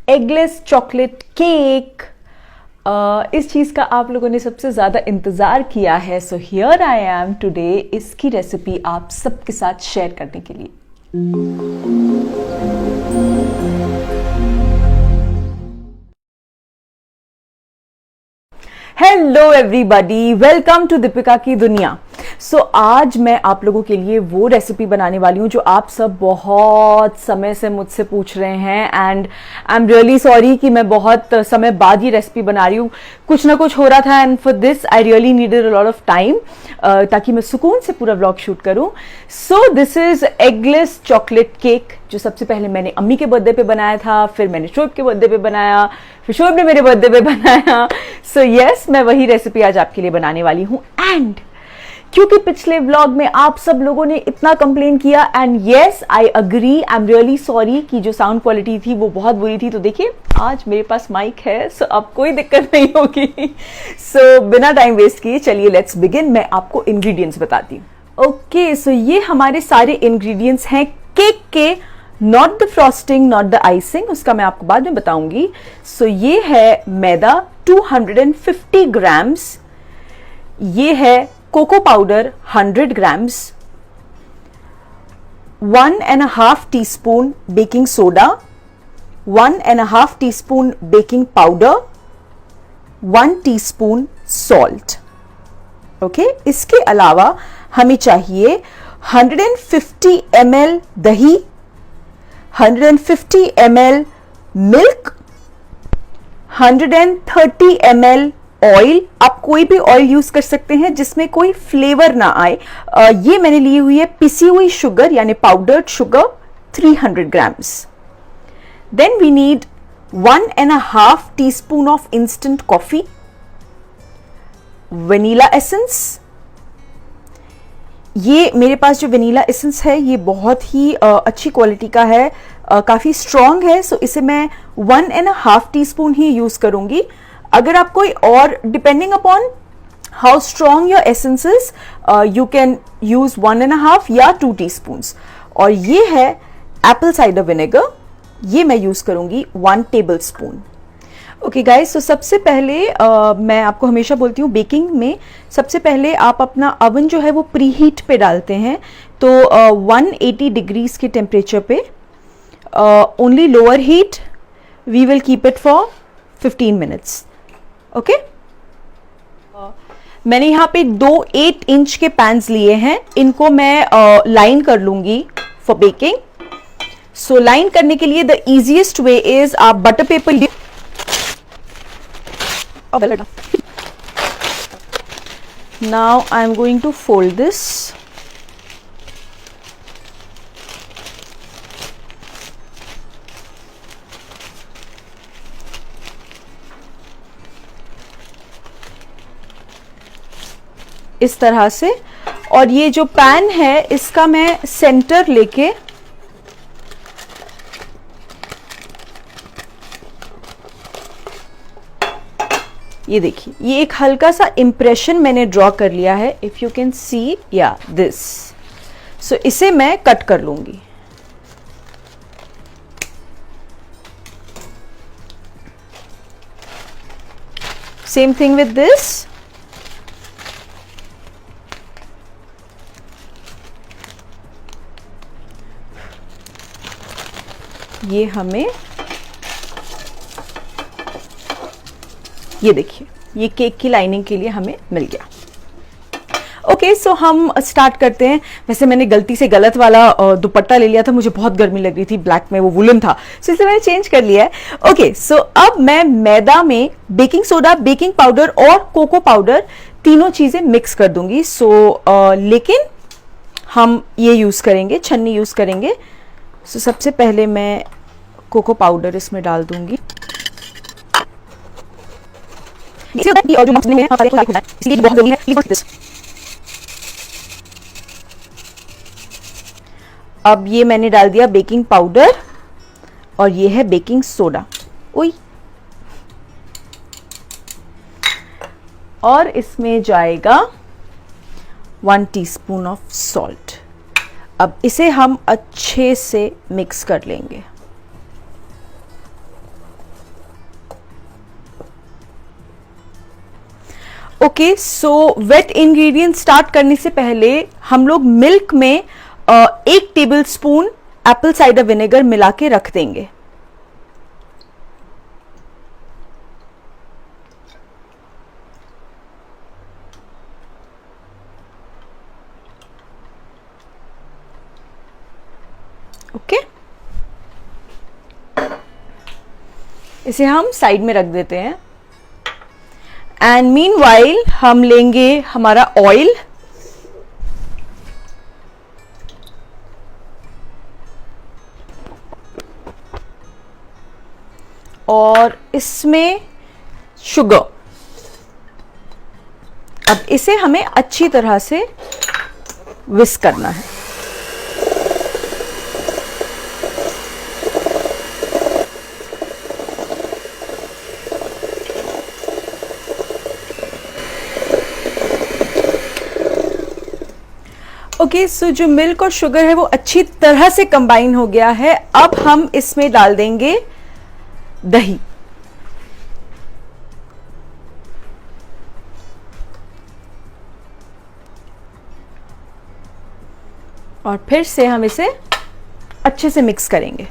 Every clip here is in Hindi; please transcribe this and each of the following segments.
Eggless chocolate cake. इस चीज़ का आप लोगों ने सबसे ज़्यादा इंतज़ार किया है, so here I am today इसकी रेसिपी आप सबके साथ शेयर करने के लिए। Hello everybody, welcome to Deepika की दुनिया। आज मैं आप लोगों के लिए वो रेसिपी बनाने वाली हूँ जो आप सब बहुत समय से मुझसे पूछ रहे हैं, and I am really sorry कि मैं बहुत समय बाद ये रेसिपी बना रही हूँ। कुछ ना कुछ हो रहा था and for this I really needed a lot of time ताकि मैं सुकून से पूरा व्लॉग शूट करूँ। So this is eggless chocolate cake, जो सबसे पहले मैंने अम्मी के बर्थडे पे बनाया था, फिर मैंने शोएब के बर्थडे पे बनाया, फिर शोएब ने मेरे बर्थडे पे बनाया। सो यस, मैं वही रेसिपी आज आपके लिए बनाने वाली हूँ। एंड क्योंकि पिछले व्लॉग में आप सब लोगों ने इतना कंप्लेन किया, and yes I agree, I am really sorry कि जो साउंड क्वालिटी थी वो बहुत बुरी थी। तो देखिए, आज मेरे पास माइक है, सो अब कोई दिक्कत नहीं होगी। सो बिना टाइम वेस्ट किए चलिए लेट्स बिगिन। मैं आपको इंग्रेडिएंट्स बताती हूँ। ओके, सो ये हमारे सारे इंग्रेडिएंट्स हैं केक के, not the frosting, not the icing, उसका मैं आपको बाद में बताऊंगी। सो ये है मैदा 250 ग्राम्स, ये है cocoa powder 100 grams, 1.5 teaspoon baking soda, 1.5 teaspoon baking powder, 1 teaspoon salt. Okay, इसके अलावा हमें चाहिए 150 ml दही, 150 ml मिल्क, 130 ml ऑयल। आप कोई भी ऑयल यूज कर सकते हैं जिसमें कोई फ्लेवर ना आए। ये मैंने ली हुई है पिसी हुई शुगर यानी powdered sugar 300 grams. Then we need 1.5 teaspoon of instant coffee, vanilla essence. ये मेरे पास जो वनीला एसेंस है ये बहुत ही अच्छी क्वालिटी का है, काफी स्ट्रॉन्ग है, सो इसे मैं 1.5 टीस्पून ही यूज करूंगी। अगर आप कोई और, depending upon how strong your essence is, you can use 1.5 या 2 टीस्पून्स। और ये है एप्पल साइडर विनेगर, ये मैं यूज करूंगी 1 टेबल स्पून। ओके गाइस, तो सबसे पहले मैं आपको हमेशा बोलती हूँ बेकिंग में सबसे पहले आप अपना अवन जो है वो प्री हीट पे डालते हैं। तो 180 डिग्रीज के टेम्परेचर पे, only lower heat, we will keep it for 15 minutes. Okay, मैंने यहाँ पे 2 8 इंच के पैन्स लिए हैं, इनको मैं लाइन कर लूंगी फॉर बेकिंग। सो लाइन करने के लिए द इजीएस्ट वे इज आप butter paper, now I am going to fold this. इस तरह से, और ये जो पैन है इसका मैं सेंटर लेके ये देखिए, ये एक हल्का सा इंप्रेशन मैंने ड्रॉ कर लिया है, इफ यू कैन सी या दिस। सो इसे मैं कट कर लूंगी। Same thing with this. ये हमें, ये देखिए, ये केक की लाइनिंग के लिए हमें मिल गया। ओके, सो हम स्टार्ट करते हैं। वैसे मैंने गलती से गलत वाला दुपट्टा ले लिया था, मुझे बहुत गर्मी लग रही थी, ब्लैक में वो वुलन था, सो इसलिए मैंने चेंज कर लिया है। ओके, सो अब मैं मैदा में बेकिंग सोडा, बेकिंग पाउडर और कोको पाउडर तीनों चीजें मिक्स कर दूंगी। लेकिन हम ये यूज करेंगे, छन्नी यूज करेंगे। सो सबसे पहले मैं कोको पाउडर इसमें डाल दूंगी। अब ये मैंने डाल दिया बेकिंग पाउडर, और ये है बेकिंग सोडा। ओई, और इसमें जाएगा 1 टीस्पून ऑफ सॉल्ट। अब इसे हम अच्छे से मिक्स कर लेंगे। ओके, सो वेट इंग्रेडिएंट स्टार्ट करने से पहले हम लोग मिल्क में 1 table spoon Apple cider vinegar मिला के रख देंगे। ओके, इसे हम साइड में रख देते हैं। एंड मीनवाइल हम लेंगे हमारा ऑयल, और इसमें शुगर। अब इसे हमें अच्छी तरह से विस्क करना है। ओके, सो जो मिल्क और शुगर है वो अच्छी तरह से कंबाइन हो गया है। अब हम इसमें डाल देंगे दही। और फिर से हम इसे अच्छे से मिक्स करेंगे।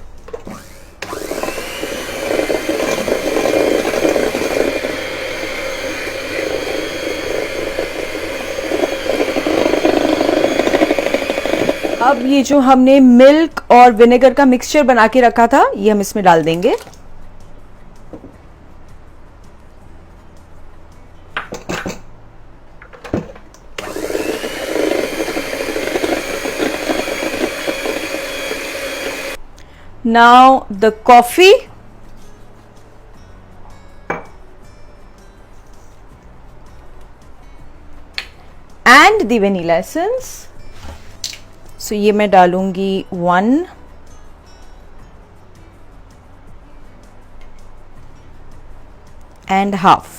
अब ये जो हमने मिल्क और विनेगर का मिक्सचर बना के रखा था, ये हम इसमें डाल देंगे। Now the coffee, and the vanilla essence. So ये मैं डालूंगी 1 and half.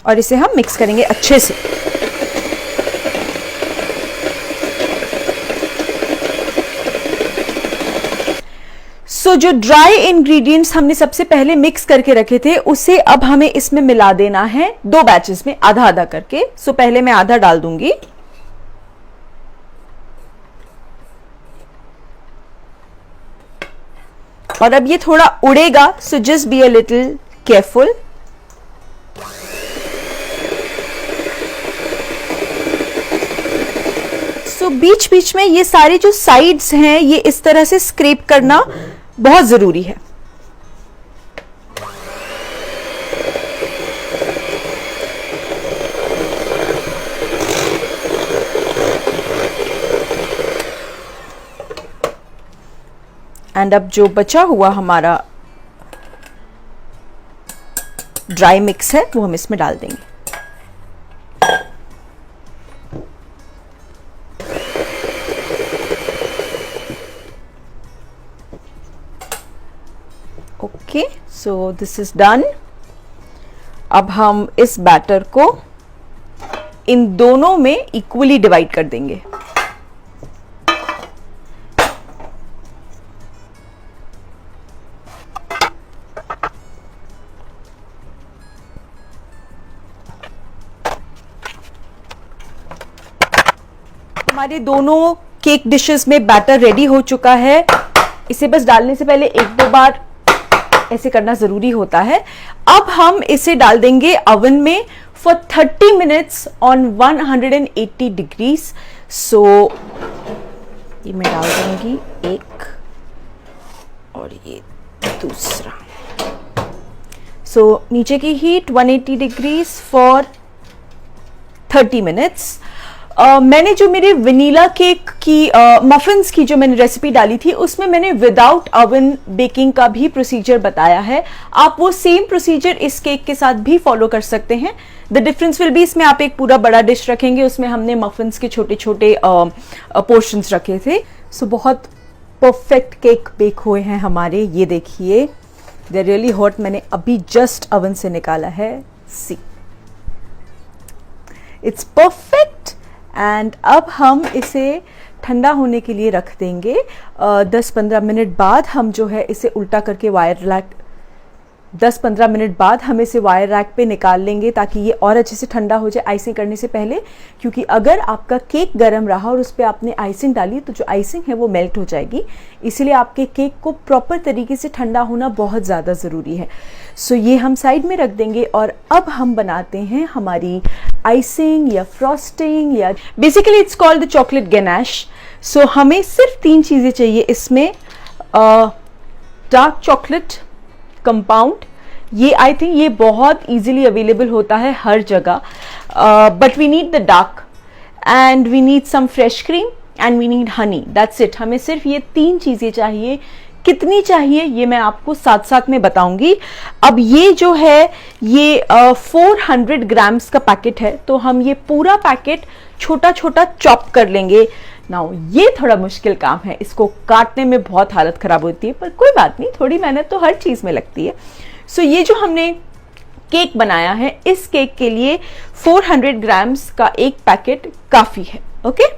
और इसे हम मिक्स करेंगे अच्छे से। सो जो ड्राई इंग्रेडिएंट्स हमने सबसे पहले मिक्स करके रखे थे, उसे अब हमें इसमें मिला देना है 2 बैचेस में, आधा आधा करके। सो पहले मैं आधा डाल दूंगी, और अब ये थोड़ा उड़ेगा, so just be a little careful. So बीच बीच में ये सारे जो साइड्स हैं, ये इस तरह से स्क्रैप करना बहुत जरूरी है। एंड अब जो बचा हुआ हमारा ड्राई मिक्स है, वो हम इसमें डाल देंगे। Okay, so this is done. अब हम इस बैटर को इन दोनों में इक्वली डिवाइड कर देंगे। हमारे दोनों केक डिशेस में बैटर रेडी हो चुका है। इसे बस डालने से पहले 1-2 बार ऐसे करना जरूरी होता है। अब हम इसे डाल देंगे अवन में फॉर 30 मिनट्स ऑन 180 डिग्रीज। सो ये मैं डाल दूंगी एक, और ये दूसरा। सो नीचे की हीट 180 डिग्रीज फॉर 30 मिनट्स। मैंने जो मेरे वनीला केक की मफिन्स की जो मैंने रेसिपी डाली थी, उसमें मैंने विदाउट ओवन बेकिंग का भी प्रोसीजर बताया है। आप वो सेम प्रोसीजर इस केक के साथ भी फॉलो कर सकते हैं। द डिफरेंस विल बी, इसमें आप एक पूरा बड़ा डिश रखेंगे, उसमें हमने मफिन्स के छोटे छोटे पोर्शंस रखे थे। सो बहुत परफेक्ट केक बेक हुए हैं हमारे। ये देखिए, दे आर रियली हॉट। मैंने अभी जस्ट ओवन से निकाला है। सी, इट्स परफेक्ट। एंड अब हम इसे ठंडा होने के लिए रख देंगे। 10-15 मिनट बाद हम जो है इसे उल्टा करके 10-15 मिनट बाद हम इसे वायर रैक पे निकाल लेंगे ताकि ये और अच्छे से ठंडा हो जाए आइसिंग करने से पहले, क्योंकि अगर आपका केक गर्म रहा और उस पर आपने आइसिंग डाली तो जो आइसिंग है वो मेल्ट हो जाएगी। इसलिए आपके केक को प्रॉपर तरीके से ठंडा होना बहुत ज़्यादा ज़रूरी है। सो ये हम साइड में रख देंगे और अब हम बनाते हैं हमारी आइसिंग या फ्रॉस्टिंग, या basically it's called the chocolate ganache. So हमें सिर्फ 3 चीज़ें चाहिए इसमें। डार्क चॉकलेट कंपाउंड, ये आई थिंक ये बहुत इजीली अवेलेबल होता है हर जगह, but we need the dark and we need some fresh cream and we need honey, that's it. हमें सिर्फ ये 3 चीज़ें चाहिए। कितनी चाहिए ये मैं आपको साथ साथ में बताऊंगी। अब ये जो है ये 400 ग्राम्स का पैकेट है, तो हम ये पूरा पैकेट छोटा छोटा चॉप कर लेंगे। नाउ ये थोड़ा मुश्किल काम है, इसको काटने में बहुत हालत खराब होती है, पर कोई बात नहीं, थोड़ी मेहनत तो हर चीज़ में लगती है। सो ये जो हमने केक बनाया है, इस केक के लिए 400 ग्राम्स का एक पैकेट काफ़ी है। ओके,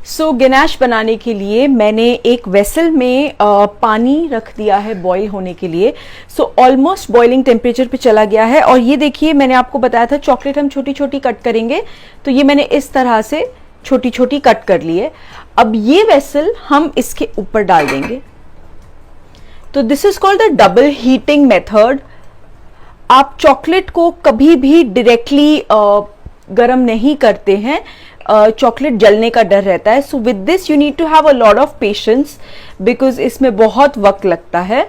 सो गनाश बनाने के लिए मैंने एक वेसल में पानी रख दिया है बॉईल होने के लिए। सो ऑलमोस्ट बॉइलिंग टेम्परेचर पे चला गया है। और ये देखिए, मैंने आपको बताया था चॉकलेट हम छोटी छोटी कट करेंगे, तो ये मैंने इस तरह से छोटी छोटी कट कर ली है। अब ये वेसल हम इसके ऊपर डाल देंगे। तो this is called the double heating method. आप चॉकलेट को कभी भी डायरेक्टली गर्म नहीं करते हैं, चॉकलेट जलने का डर रहता है। So with this you need to have a lot of patience because इसमें बहुत वक्त लगता है।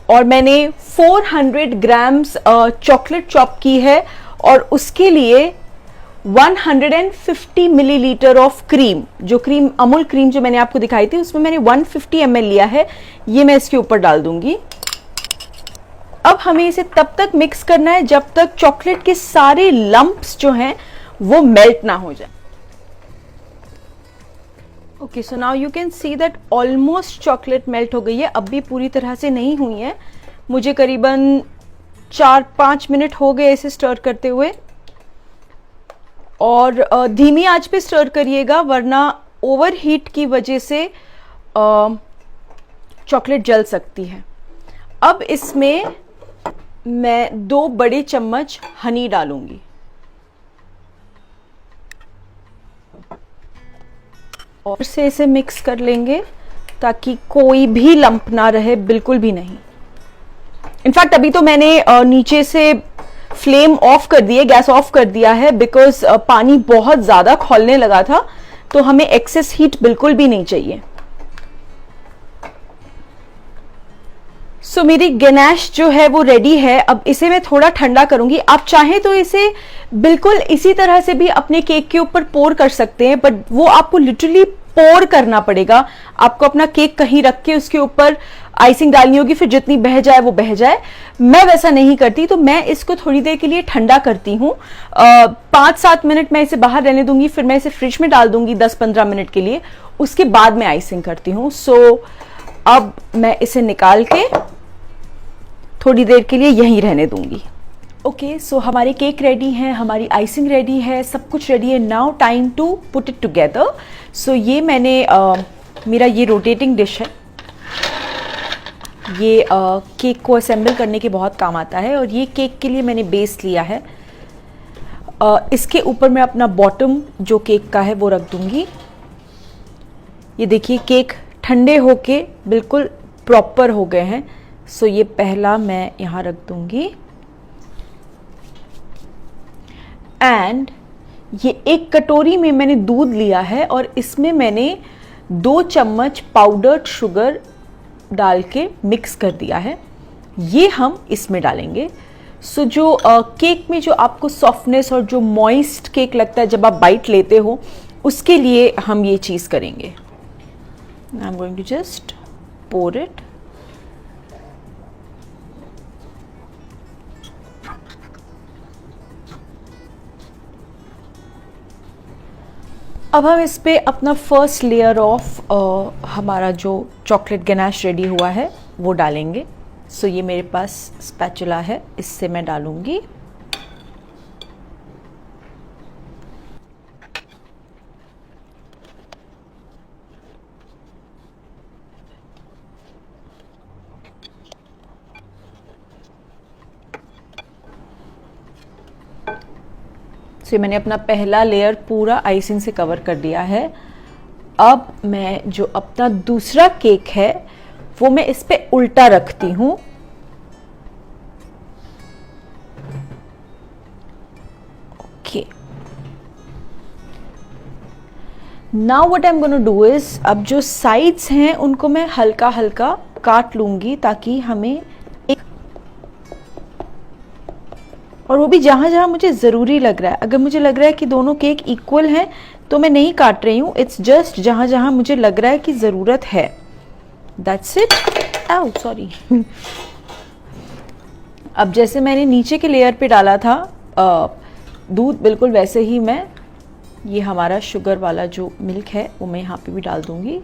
और मैंने 400 ग्राम्स चॉकलेट चॉप की है और उसके लिए 150 मिलीलीटर ऑफ क्रीम, जो क्रीम अमूल क्रीम जो मैंने आपको दिखाई थी उसमें मैंने 150 ml लिया है, ये मैं इसके ऊपर डाल दूंगी। अब हमें इसे तब तक मिक्स करना है जब तक चॉकलेट के सारे लंप्स जो हैं वो मेल्ट ना हो जाए। Okay, so now you can see that almost chocolate melt हो गई है। अब भी पूरी तरह से नहीं हुई है, मुझे करीबन 4-5 मिनट हो गए इसे स्टर करते हुए। और धीमी आंच पे स्टर करिएगा वरना ओवर हीट की वजह से चॉकलेट जल सकती है। अब इसमें मैं 2 बड़े चम्मच हनी डालूंगी। और से इसे मिक्स कर लेंगे ताकि कोई भी लंप ना रहे, बिल्कुल भी नहीं। इनफैक्ट अभी तो मैंने नीचे से फ्लेम ऑफ कर दिए, गैस ऑफ कर दिया है बिकॉज पानी बहुत ज़्यादा खौलने लगा था, तो हमें एक्सेस हीट बिल्कुल भी नहीं चाहिए। सो मेरी गनाश जो है वो रेडी है। अब इसे मैं थोड़ा ठंडा करूंगी। आप चाहें तो इसे बिल्कुल इसी तरह से भी अपने केक के ऊपर पोर कर सकते हैं, बट वो आपको लिटरली पोर करना पड़ेगा। आपको अपना केक कहीं रख के उसके ऊपर आइसिंग डालनी होगी, फिर जितनी बह जाए वो बह जाए। मैं वैसा नहीं करती, तो मैं इसको थोड़ी देर के लिए ठंडा करती हूँ। 5-7 मिनट मैं इसे बाहर रहने दूंगी, फिर मैं इसे फ्रिज में डाल दूंगी 10-15 मिनट के लिए, उसके बाद मैं आइसिंग करती हूँ। सो अब मैं इसे निकाल के थोड़ी देर के लिए यहीं रहने दूंगी। ओके, सो हमारे केक रेडी हैं, हमारी आइसिंग रेडी है, सब कुछ रेडी है। Now time to put it together. So ये मैंने मेरा ये रोटेटिंग डिश है, ये केक को असेंबल करने के बहुत काम आता है। और ये केक के लिए मैंने बेस लिया है। इसके ऊपर मैं अपना बॉटम जो केक का है वो रख दूंगी। ये देखिए केक ठंडे होके बिल्कुल प्रॉपर हो गए हैं। सो ये पहला मैं यहाँ रख दूंगी। एंड ये एक कटोरी में मैंने दूध लिया है और इसमें मैंने 2 चम्मच पाउडर्ड शुगर डाल के मिक्स कर दिया है। ये हम इसमें डालेंगे। सो जो केक में जो आपको सॉफ्टनेस और जो मॉइस्ट केक लगता है जब आप बाइट लेते हो, उसके लिए हम ये चीज़ करेंगे। I am going to just pour it. अब हम इस पे अपना फर्स्ट लेयर ऑफ हमारा जो चॉकलेट गनाश रेडी हुआ है वो डालेंगे। सो ये मेरे पास स्पैचुला है, इससे मैं डालूंगी। सो मैंने अपना पहला लेयर पूरा आइसिंग से कवर कर दिया है। अब मैं जो अपना दूसरा केक है वो मैं इस पे उल्टा रखती हूं। Okay, now what I am gonna do is, अब जो साइड्स हैं उनको मैं हल्का हल्का काट लूंगी ताकि हमें एक, और वो भी जहां जहां मुझे जरूरी लग रहा है। अगर मुझे लग रहा है कि दोनों केक इक्वल हैं तो मैं नहीं काट रही हूं, इट्स जस्ट जहां जहां मुझे लग रहा है कि जरूरत है, दैट्स इट। Oh sorry. अब जैसे मैंने नीचे के लेयर पे डाला था दूध, बिल्कुल वैसे ही मैं ये हमारा शुगर वाला जो मिल्क है वो मैं यहाँ पे भी डाल दूंगी।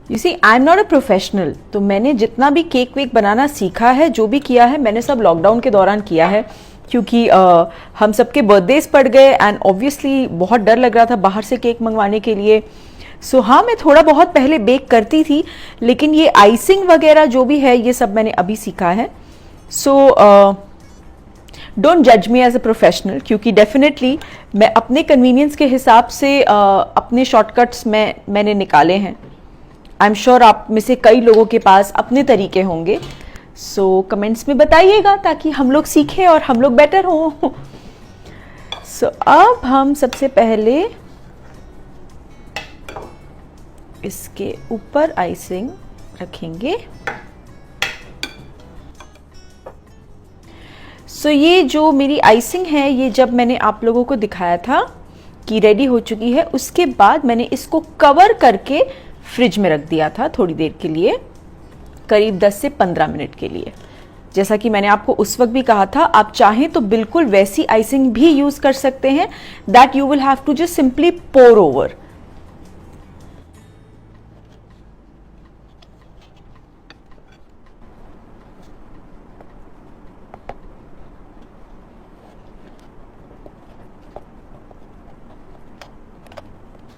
You see, I am not a professional, तो मैंने जितना भी केक वेक बनाना सीखा है, जो भी किया है, मैंने सब लॉकडाउन के दौरान किया है, क्योंकि हम सबके बर्थडेज पड़ गए एंड ऑब्वियसली बहुत डर लग रहा था बाहर से केक मंगवाने के लिए। सो हाँ, मैं थोड़ा बहुत पहले बेक करती थी, लेकिन ये आइसिंग वगैरह जो भी है ये सब मैंने अभी सीखा है। सो डोंट जज मी एज अ प्रोफेशनल, क्योंकि डेफिनेटली मैं अपने कन्वीनियंस के हिसाब से अपने शॉर्टकट्स मैंने निकाले हैं। आई एम श्योर आप में से कई लोगों के पास अपने तरीके होंगे। सो कमेंट्स में बताइएगा ताकि हम लोग सीखें और हम लोग बेटर हों। सो अब हम सबसे पहले इसके ऊपर आइसिंग रखेंगे। सो ये जो मेरी आइसिंग है, ये जब मैंने आप लोगों को दिखाया था कि रेडी हो चुकी है, उसके बाद मैंने इसको कवर करके फ्रिज में रख दिया था थोड़ी देर के लिए, करीब 10 से 15 मिनट के लिए। जैसा कि मैंने आपको उस वक्त भी कहा था, आप चाहें तो बिल्कुल वैसी आइसिंग भी यूज कर सकते हैं, that you will have to just simply pour over.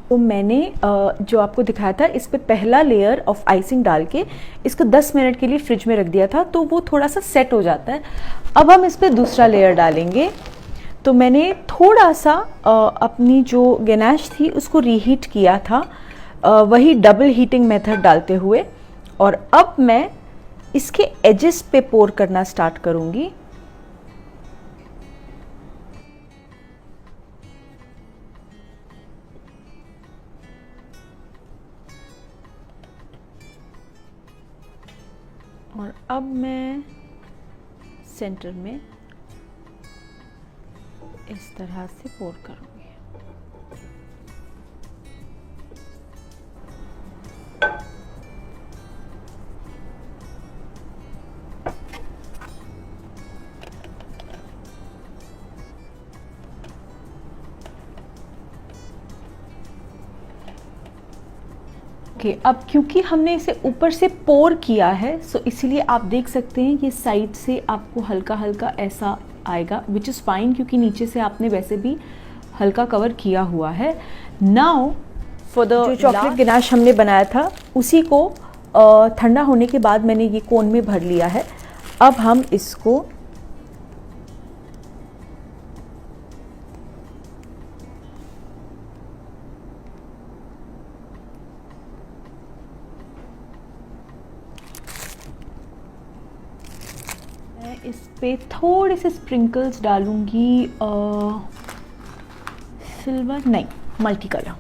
तो मैंने जो आपको दिखाया था, इस पे पहला लेयर ऑफ आइसिंग डाल के इसको 10 मिनट के लिए फ्रिज में रख दिया था, तो वो थोड़ा सा सेट हो जाता है। अब हम इस पे दूसरा लेयर डालेंगे। तो मैंने थोड़ा सा अपनी जो गैनाश थी उसको रीहीट किया था, वही डबल हीटिंग मेथड डालते हुए, और अब मैं इसके एजेस पे पोर करना स्टार्ट करूंगी। और अब मैं सेंटर में इस तरह से पोर करूंगी। अब क्योंकि हमने इसे ऊपर से पोर किया है, सो इसीलिए आप देख सकते हैं ये साइड से आपको हल्का हल्का ऐसा आएगा, विच इज़ फाइन, क्योंकि नीचे से आपने वैसे भी हल्का कवर किया हुआ है। नाउ फॉर द जो चॉकलेट गनाश हमने बनाया था, उसी को ठंडा होने के बाद मैंने ये कोन में भर लिया है। अब हम इसको इस पे थोड़े से स्प्रिंकल्स डालूंगी, सिल्वर नहीं, मल्टी कलर।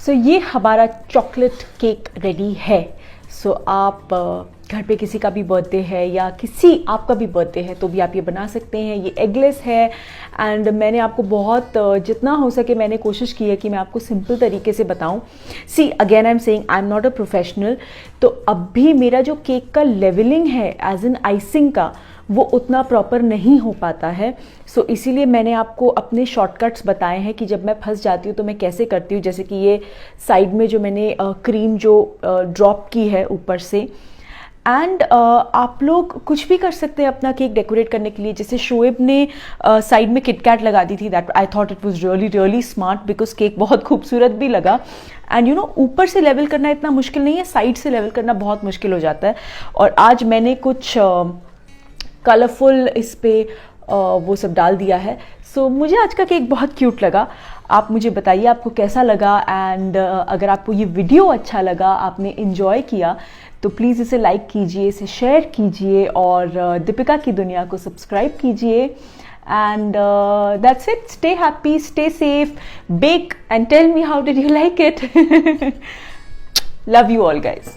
सो ये हमारा चॉकलेट केक रेडी है। सो आप घर पे किसी का भी बर्थडे है या किसी आपका भी बर्थडे है तो भी आप ये बना सकते हैं। ये एगलेस है एंड मैंने आपको बहुत जितना हो सके मैंने कोशिश की है कि मैं आपको सिंपल तरीके से बताऊं। See again I am saying I am not a professional, तो अब भी मेरा जो केक का लेवलिंग है एज एन आइसिंग का वो उतना प्रॉपर नहीं हो पाता है। सो इसीलिए मैंने आपको अपने शॉर्टकट्स बताए हैं कि जब मैं फंस जाती हूँ तो मैं कैसे करती हूँ। जैसे कि ये साइड में जो मैंने क्रीम जो ड्रॉप की है ऊपर से, एंड आप लोग कुछ भी कर सकते हैं अपना केक डेकोरेट करने के लिए। जैसे शोएब ने साइड में किटकैट लगा दी थी, that I thought it was really really smart because cake बहुत खूबसूरत भी लगा। एंड यू नो ऊपर से लेवल करना इतना मुश्किल नहीं है, साइड से लेवल करना बहुत मुश्किल हो जाता है। और आज मैंने कुछ कलरफुल इस पे वो सब डाल दिया है। सो मुझे आज का केक बहुत क्यूट लगा। आप मुझे बताइए आपको कैसा लगा, एंड अगर आपको ये वीडियो अच्छा लगा, आपने इन्जॉय किया, तो प्लीज़ इसे लाइक कीजिए, इसे शेयर कीजिए और दीपिका की दुनिया को सब्सक्राइब कीजिए। And that's it, stay happy, stay safe, bake and tell me how did you like it. Love you all guys.